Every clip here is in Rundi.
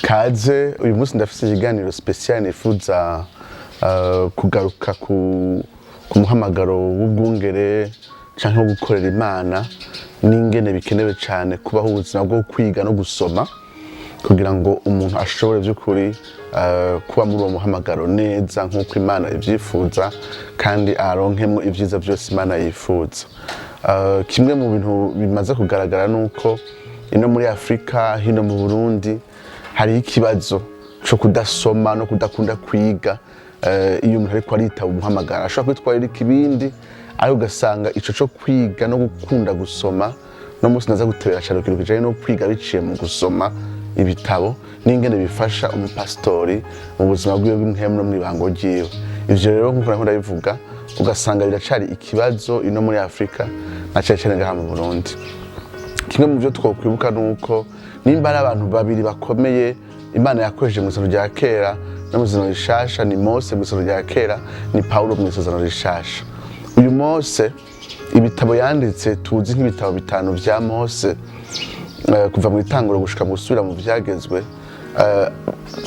Kaze uyu munsi ndafise ikiganiro special nifuza kugaruka ku muhamagaro w'ubwungere canke wo gukorera Imana n'ingene bikenewe cyane kubaho ubuzima bwo kwiga no gusoma kugira ngo umuntu ashobore by'ukuri kuba muri uwo muhamagaro neza nk'uko Imana ivyifuza kandi aronkemwo ivyiza byose Imana yifuza. Kimwe mu bintu bimaze kugaragara nuko ino muri Afrika hino mu Burundi hari ikibazo cyo kudasoma no kudakunda kwiga. Iyo umuntu ariko aritaba umuhamagara ashobora kwitwarira ikibindi ariko ugasanga ico cyo kwiga no gukunda gusoma no musi naza gutebera cyane ikintu kijanye no kwiga biciye mu gusoma ibitabo n'ingene bifasha umupastori mu buzima bwiwe bw'imhemu no mwibango ryiwe. Ivyo rero nkuko nakunda bivuga ugasanga biracari ikibazo ino muri Afrika na cyane ngaha mu Burundi. Kimwe mu byo twokwibuka nuko nimba ari abantu babiri bakomeye Imana yakoresheje mu isezerano rya kera no mu isezerano rishasha ni Mose mu isezerano rya kera ni Paulo mu isezerano rishasha. Uyu Mose ibitabo yanditse tuzi nk'ibitabo bitanu vya Mose kuva mu itanguro gushika mu gusubira mu vyagezwe.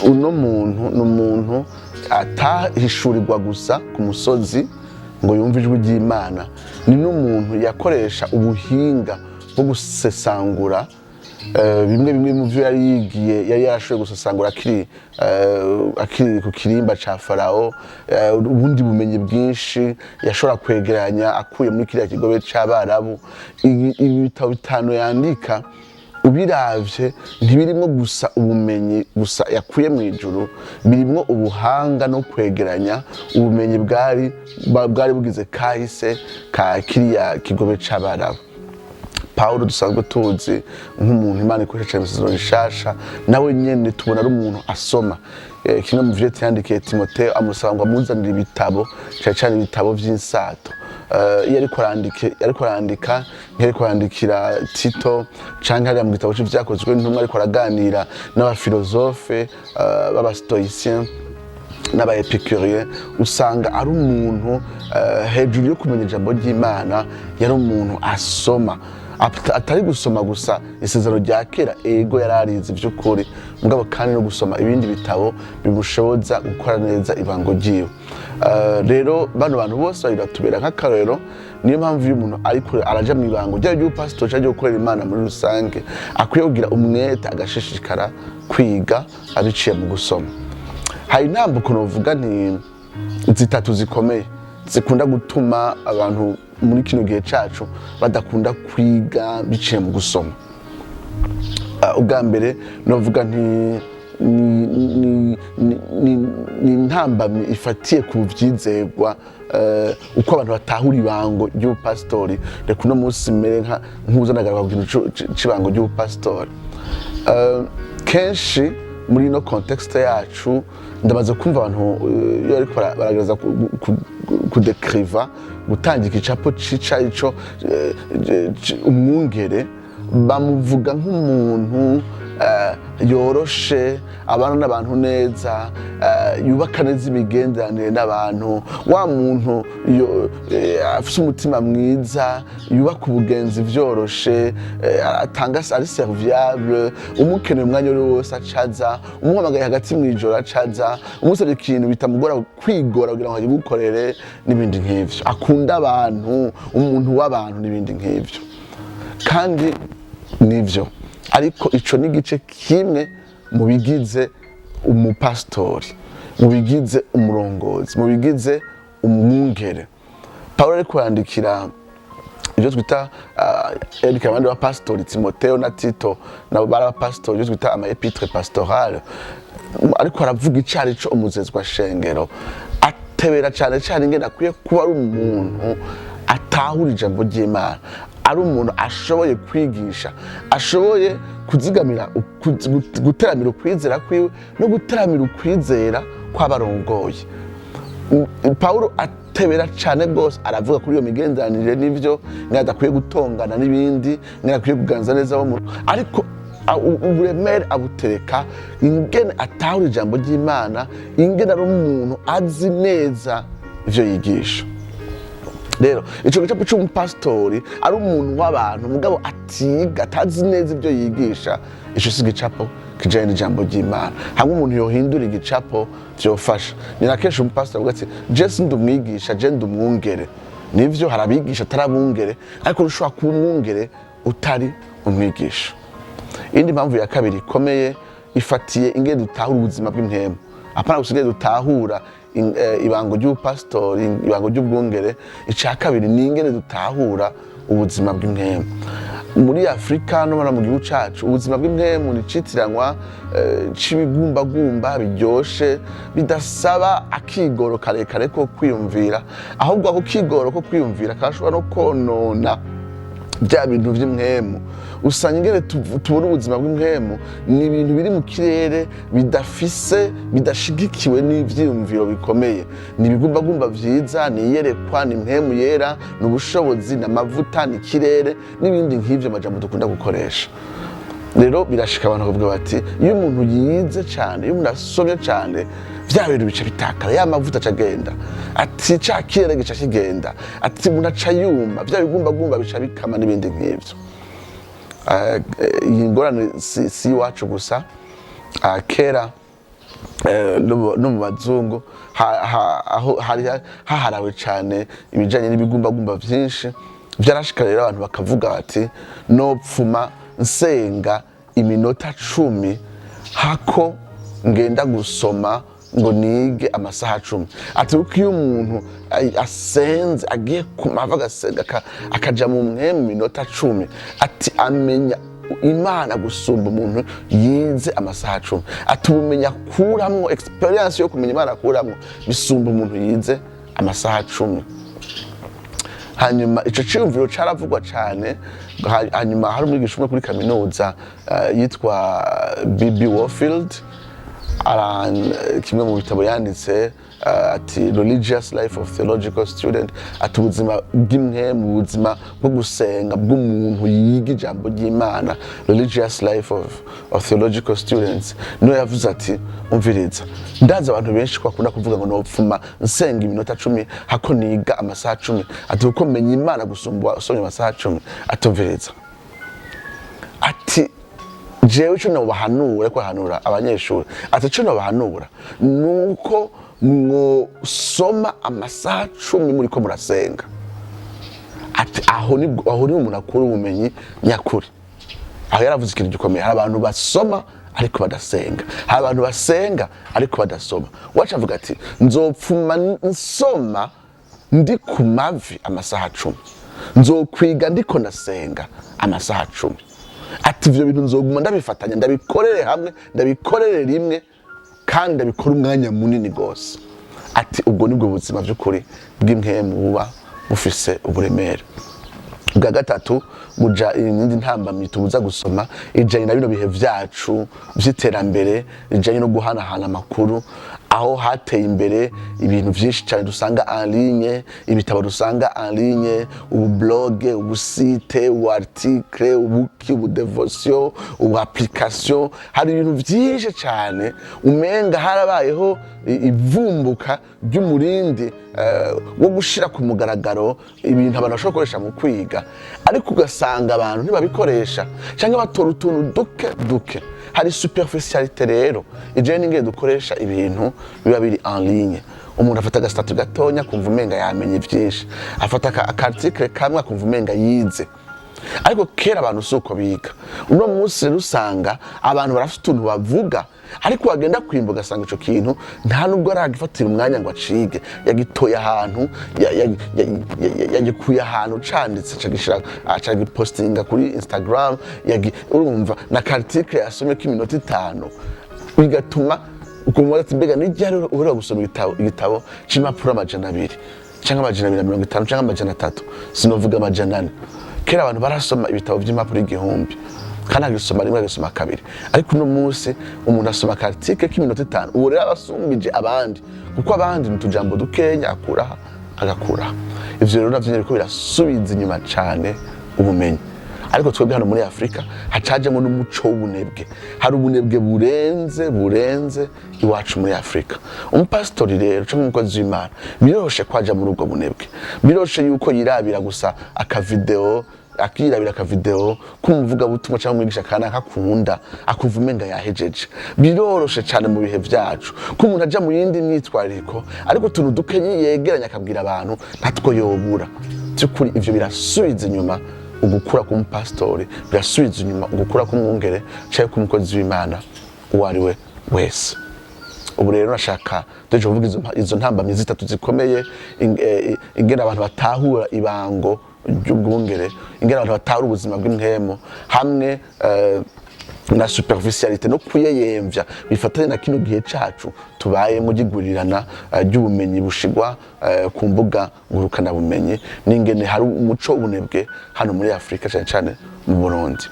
Uno muntu n'umuntu atahishurirwa gusa ku musozi ngo yumve ijwi ry'Imana, ni n'umuntu yakoresha ubuhinga bwo gusesangura bimwe mu byo yari yigiye yari yarashoboye gusesangura akiri ku kirimba ca Farao. Ubundi bumenyi bwinshi yashobora kwegeranya akuye muri kiriya kigobe c'Abarabu. Ibitabo bitanu yandika ubiravye ntibirimo gusa ubumenyi gusa yakuye mu ijuru, birimo ubuhanga no kwegeranya ubumenyi bwari bugize kahise ka kiriya kigobe c'Abarabu. Paulo dusanzwe tuzi nk'umuntu Imana ikoresha mu isezerano rishasha, nawe nyene tubona ari umuntu asoma. Kimwe mu vyo yandikiye Timotheo amusaba ngo amuzanire ibitabo cyane ibitabo vy'insato. Iyo ariko arandikira Tito canke ari mu gitabo c'ivyakozwe n'intumwa ariko araganira n'abafilozofe b'abastoicien n'abaepicurien, usanga ari umuntu hejuru yo kumenya ijambo ry'Imana yari umuntu asoma. Atari gusoma gusa isezerano rya kera ego yararize by'ukuri mugabo kandi no gusoma ibindi bitabo bimushoboza gukora neza ibango ryiwe. Rero bano bantu bose baratubera nk'akarero. Niyo mpamvu iyo umuntu ariko araja mu ibango ry'ubupastori cyaje gukorera Imana muri rusange akwiye kugira umwete agashishikara kwiga abiciye mu gusoma. Hari intambuko novuga nti zitatu zikomeye zikunda gutuma abantu muri kino gihe cacu badakunda kwiga biciye mu gusoma. Ubwa mbere novuga nti ni intambamyi ifatiye ku vyizerwa uko abantu batahura ibango ry'ubupastori. Reka uno munsi mere nk'uzanagaruka ku kintu c'ibango ry'ubupastori. Kenshi muri ino context yacu ndamaze kumva abantu iyo ariko baragereza kudekriva gutanga igicapo c'ico umwungere bamuvuga nk'umuntu yoroshe abana n'abantu neza, yubaka neza imigenderanire n'abantu, wa muntu afise umutima mwiza, yubaka ubugenzi vyoroshe, atanga ari serviable, umukeneye umwanya wose acaza, umuhamagaye hagati mw'ijoro acaza, umusabye ikintu bitamugora kwigora kugira ngo agigukorere n'ibindi nk'ivyo. Akunda abantu, umuntu w'abantu n'ibindi nk'ivyo. Kandi nivyo, ariko ico ni igice kimwe mu bigize umupastori, mu bigize umurongozi, mu bigize umwungere. Paulo ariko yandikira ibyo twita erika abandi bapastori Timotheo na Tito nabo bari abapastori, ibyo twita ama epitre pastorale, ariko aravuga icari co umuzezwa shengero. Atebera cyane ingene akwiye kuba ari umuntu atahura ijambo ry'Imana, ari umuntu ashoboye kwigisha, ashoboye kuzigamira guteramira ukwizera kwiwe no guteramira ukwizera kw'abarongoye. Paulo atebera cyane gose aravuga kuri iyo migenderanire n'ivyo adakwiye gutongana n'ibindi, adakwiye kuganza neza bo muntu, ariko uburemere abutereka ingene atahura ijambo ry'Imana, ingene ari umuntu azi neza ivyo yigisha. rero ico gicapo c'umupasitori ari umuntu w'abantu mugabo atiga atazi neza ibyo yigisha, ico si igicapo kijanye n'ijambo ry'Imana. Hamwe umuntu yohindura igicapo vyofasha. Ni na kenshi umupasitori avuga ati je sindi umwigisha, je ndi umwungere. Nivyo harabigisha atarabungere, ariko ushobora kuba umwungere utari umwigisha. Indi mpamvu ya kabiri ikomeye ifatiye ingene dutahura ubuzima bw'impwemu. Apana gusigaye dutahura ibango ry'ubupasitori, ibango ry'ubwungere. Ica kabiri ni ingene dutahura ubuzima bw'impwemu. Muri Afrika no mu gihugu cacu ubuzima bw'impwemu ni citiranwa c'ibigumbagumba biryoshe bidasaba akigoro karekare ko kwiyumvira, ahubwo ako kigoro ko kwiyumvira kashobora no konona bya bintu vy'impwemu. Usanga ingene tubona ubuzima bw'impwemu ni ibintu biri mu kirere bidashigikiwe n'ivyiyumviro bikomeye. Ni ibigumbagumba vyiza, ni iyerekwa, ni impwemu yera, ni ubushobozi, n'amavuta, ni ikirere n'ibindi nk'ivyo amajambo dukunda gukoresha. Rero birashika abantu bavuga bati iyo umuntu yize cane, iyo umuntu asomye cane, vya bintu bica bitakara, ya mavuta acagenda, ati ca kirere gica kigenda, ati umuntu aca yuma, vya bigumbagumba bica bikama n'ibindi nk'ivyo. Iyi ngorane si iwacu gusa, kera no mu bazungu haharawe cane ibijanye n'ibigumbagumba vyinshi. Vyarashika rero abantu bakavuga bati nopfuma nsenga iminota 10 hako ngenda gusoma ngo nige amasaha 10. Ati uko iyo umuntu asenze agiye kumava agasenga akaja mu mwemu minota 10, ati amenya Imana gusumba umuntu yize amasaha 10. Ati ubumenya kuramwo experience yo kumenya Imana kuramwo bisumba umuntu yize amasaha 10. Hanyuma ico ciyumviro caravugwa cane. Hanyuma hari umwigisha umwe kuri kaminuza yitwa Warfield, kimwe mu bitabo yanditse ati religious life of theological student, ati ubuzima bw'impwemu, ubuzima bwo gusenga bw'umuntu yiga ijambo ry'Imana, religious life of theological students. No yavuze ati umviriza, ndaza abantu benshi bakunda kuvuga ngo nopfuma nsenga iminota 10 hako niga amasaha 10, ati uko menya Imana gusumba usomye amasaha 10. Atumviriza, ati jewe ico nobahanura ko hanura abanyeshuri, ati ico nobahanura nuko mwosoma amasaha 10 muri ko murasenga. Ati aho ni umuntu akura ubumenyi nyakuri. Aho yaravuze ikintu gikomeye, hari abantu basoma ariko badasenga, hari abantu basenga ariko badasoma. Wacha avuga ati nzopfuma nsoma ndi ku mavi amasaha 10, nzokwiga ndiko ndasenga amasaha 10. Ati ivyo bintu nzoguma ndabifatanya, ndabikorere hamwe, ndabikorere rimwe, kandi ndabikora umwanya munini gose. Ati ubwo nibwo buzima by'ukuri bw'impwemu buba bufise uburemere. Bwa gatatu buja indi ntambamyi tubuza gusoma ijanye na bino bihe vyacu vy'iterambere, ijanye no guhanahana amakuru, aho hateye imbere ibintu vyinshi cyane dusanga en ligne, ibitabo dusanga en ligne, ubu blog, ubu site, ubu article, ubu devotion, ubu application. Hari ibintu vyinshi cyane umenga harabayeho ivumbuka ry'umurindi wo gushira ku mugaragaro ibintu abantu bashobora gukoresha mu kwiga, ariko ugasanga abantu ntibabikoresha cyangwa batora utuntu duke. Hari superficialité rero ije n'ingene dukoresha ibintu biba biri en ligne. Umuntu afata agastatut gatonya kumva umenga yamenye byinshi, afata akarticle kamwe kumva umenga yize. Ariko kera abantu suko biga. Uno munsi rusanga abantu barafite utuntu bavuga, ariko wagenda kwimba ugasanga ico kintu nta nubwo aragifatira umwanya ngo acige, yagitoye ahantu, yagikuye ahantu canditse cagishira acagipostinga kuri Instagram, urumva na article yasomye ko iminota 5, bigatuma ukumva ati mbega nijya uri gusoma igitabo c'impapuro 200 cyangwa 250 cyangwa 300, sinovuga 400. Kera abantu barasoma ibitabo by'impapuro 1000, kandi agisoma rimwe agisoma kabiri. Ariko uno munsi umuntu asoma article k'iminota 5, uwo rero abasumbije abandi, kuko abandi n'utujambo dukenya agakura. Ivyo rero navyo biriko birasubiza inyuma cane ubumenyi. ariko twebwe hano muri Afrika hacajemo n'umuco w'ubunebwe, hari ubunebwe burenze iwacu muri Afrika. Umupastori rero cyangwa umukozi w'Imana biroroshe kwaja muri ubwo bunebwe, biroroshe yuko yirabira gusa akavideo akirabira akavideo kumuvuga butumwa cyangwa umwigisha kana akakunda akuva umenga yahejeje. Biroroshe cyane mu bihe byacu ko umuntu aja mu yindi myitwariko, ariko tuntu dukenye yegeranya akabwira abantu natwo yobura. Byukuri ivyo birasubiza inyuma ugukura ku mupastori, birasubiza inyuma ugukura ku mwungere cyangwa ku mukozi w'Imana uwo ari we wese. Ubu rero nashaka deje kuvuga izo ntambamyi zitatu zikomeye, ingena abantu batahura ibango ry'ubwungere, ingena abantu batahura ubuzima bw'impwemo hamwe na superficialité no kuyeyemvya bifatanye na kino gihe cacu tubaye mu gigurirana ry'ubumenyi bushigwa ku mbuga ngurukana bumenyi, n'ingene hari umuco w'ubunebwe hano muri Afrika cyane cyane mu Burundi.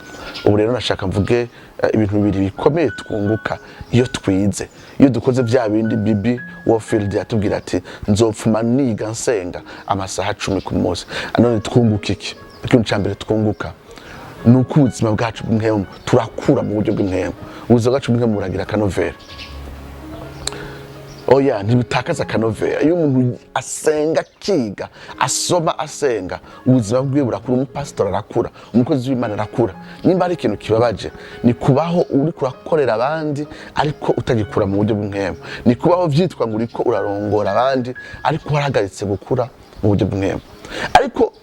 Ubu rero nashaka mvuge ibintu bibiri bikomeye twunguka iyo twize, iyo dukoze bya bindi bibi Warfield yatubwira ati nzopfuma niga nsenga amasaha 10 ku munsi. None twunguka iki? Ikintu cyambere twunguka nuko ubuzima bwacu bw'impwemu turakura mu buryo bw'impwemu, ubuzima bwacu bw'impwemu buragira akanovera. Oya, ntibitakaza akanovera. Iyo umuntu asenga kiga, asoma asenga, ubuzima bwiwe burakura, umupastor arakura, umukozi w'Imana arakura. Nimba ari ikintu kibabaje ni kubaho uri kurakorera abandi ariko utagikura mu buryo bw'impwemu, ni kubaho vyitwa ngo uriko urarongora abandi ariko warahagaritse gukura mu buryo bw'impwemu. Ariko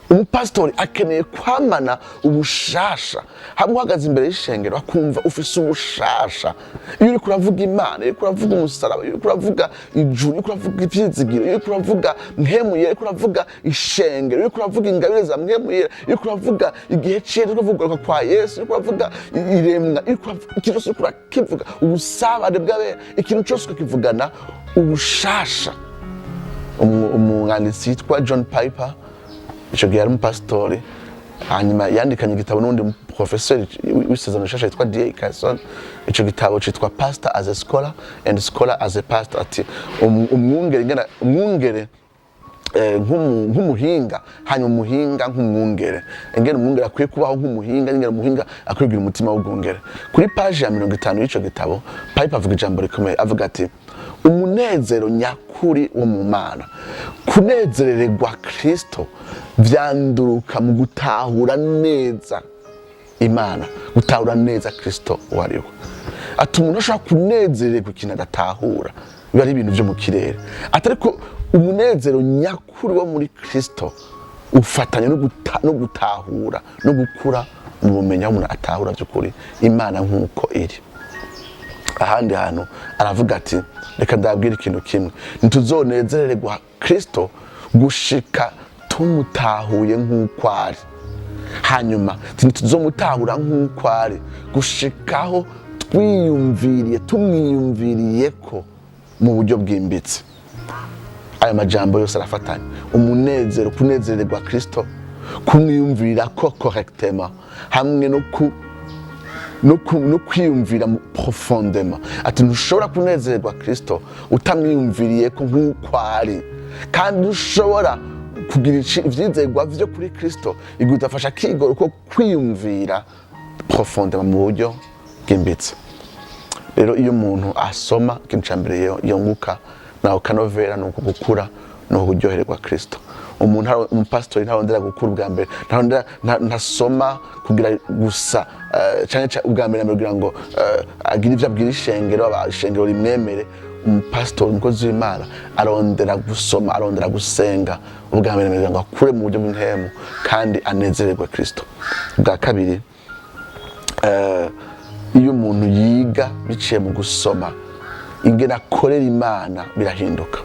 umupastori akeneye kwamana ubushasha, hamwe uhagaze imbere y'ishengero akumva ufise ubushasha. Iyo uri kuravuga Imana, iyo kuravuga umusaraba, iyo kuravuga ijuru, iyo kuravuga ivyizigiro, iyo kuravuga mpwemu yera, iyo kuravuga ishengero, iyo kuravuga ingabire za mpwemu yera, iyo kuravuga igihe cera, iyo kuravuga kwa Yesu, iyo kuravuga iremwa, iyo kuravuga ikintu cyose kivuga ubusabane bw'abera, ikintu cyose ukakivugana ubushasha. Umwanditsi yitwa John Piper ico gihe ari umupastori, hanyuma yandikanye igitabo n'undi professeur w'isezerano rishasha yitwa D.A. Carson. Ico gitabo citwa Pastor as a Scholar and Scholar as a Pastor. Ati umwungere nk'umuhinga, hanyuma umuhinga nk'umwungere. Ingene umwungere akwiye kubaho nk'umuhinga, ingene umuhinga akwiye kugira umutima w'ubwungere. Kuri page ya 50 y'ico gitabo Piper avuga ijambo rikomeye, avuga ati umunezero nyakuri wo mu Mana, kunezererwa Kristo vyanduruka mu gutahura neza Imana, gutahura neza Kristo wariwe. Ati umuntu ashobora kunezererwa ikintu adatahura, biba ari ibintu byo mu kirere. Atariko umunezero nyakuri wo muri Kristo ufatanya no gutahura no gukura mu bumenyi, umuntu atahura by'ukuri Imana nk'uko iri. Ahandi hantu aravuga ati reka ndabwira ikintu kimwe, ntituzonezererwa Kristo gushika tumutahuye nk'uko ari, hanyuma ntituzomutahura nk'uko ari gushikaho tumwiyumviriye ko mu buryo bwimbitse. Aya majambo yose arafatanya: umunezero, kunezererwa Kristo, kumwiyumvirira ko correctement, hamwe no kwiyumvira profondément. Ati ntushobora kunezererwa Kristo utamwiyumviriye ko nk'uko ari, kandi ushobora kugira ivyizerwa vyo kuri Kristo igutafasha kigoro ko kwiyumvira profondément mu buryo bwimbitse. Rero iyo umuntu asoma ikintu cyambere yunguka naho kanovera no gukura no kuryoherwa Kristo. Umuntu umupastori ntarondera gukura ubwa mbere, ntasoma kugira gusa cyane ubwa mbere kugira ngo agire ivyo abwira ishengero rimwemere. Umupastori, umukozi w'Imana arondera gusoma, arondera gusenga ubwa mbere kugira ngo akure mu buryo bw'impwemu kandi anezererwe Kristo. Bwa kabiri, iyo umuntu yiga biciye mu gusoma, ingene akorera Imana birahinduka.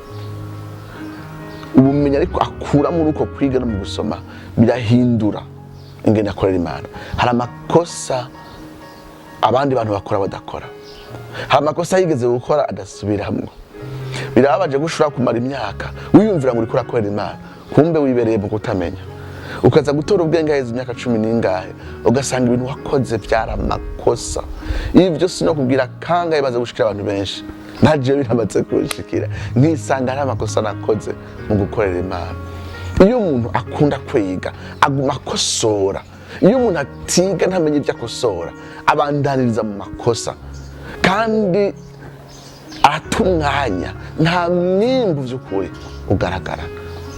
Ubumenyi ariko akura muri uko kwiga no mu gusoma birahindura ingene akorera Imana. Hari amakosa abandi bantu bakora badakora, hari amakosa yigeze gukora adasubiramwo. Birababaje gushura kumara imyaka wiyumvira ngo uriko urakorera Imana, kumbe wibereye mu kutamenya, ukaza gutora ubwenge heza imyaka 10 n'ingahe ugasanga ibintu wakoze byara amakosa. Ivyo sino kubwira kangahe baza gushikira abantu benshi, naje biramaze kushikira nkisanga ari amakosa nakoze mu gukorera Imana. Iyo umuntu akunda kwiga aguma akosora, iyo umuntu atiga ntamenye ibyo akosora abandaniriza mu makosa kandi atumwanya nta mwimbu by'ukuri ugaragara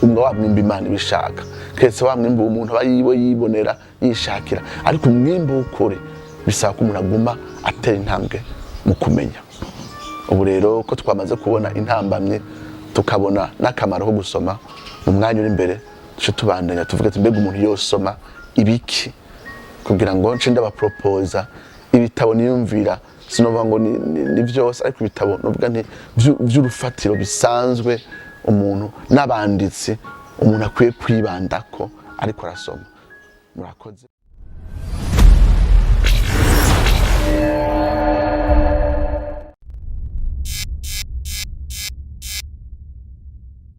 umwe wa mwimbu Imana ibishaka ketse wa mwimbu umuntu aba yibonera yishakira ariko umwimbu w'ukuri bisaba ko umuntu aguma atera intambwe mu kumenya. Ubu rero ko twamaze kubona intambamye tukabona n'akamaro ko gusoma mu mwanya uri imbere duce tubandanya tuvuga ati mbega umuntu yosoma ibiki kugira ngo nce ndabapropose ibitabo niyumvira sinovuga ngo ni byose ariko ibitabo novuga nti by'urufatiro bisanzwe umuntu n'abanditsi umuntu akwiye kwibandako ariko arasoma. Murakoze.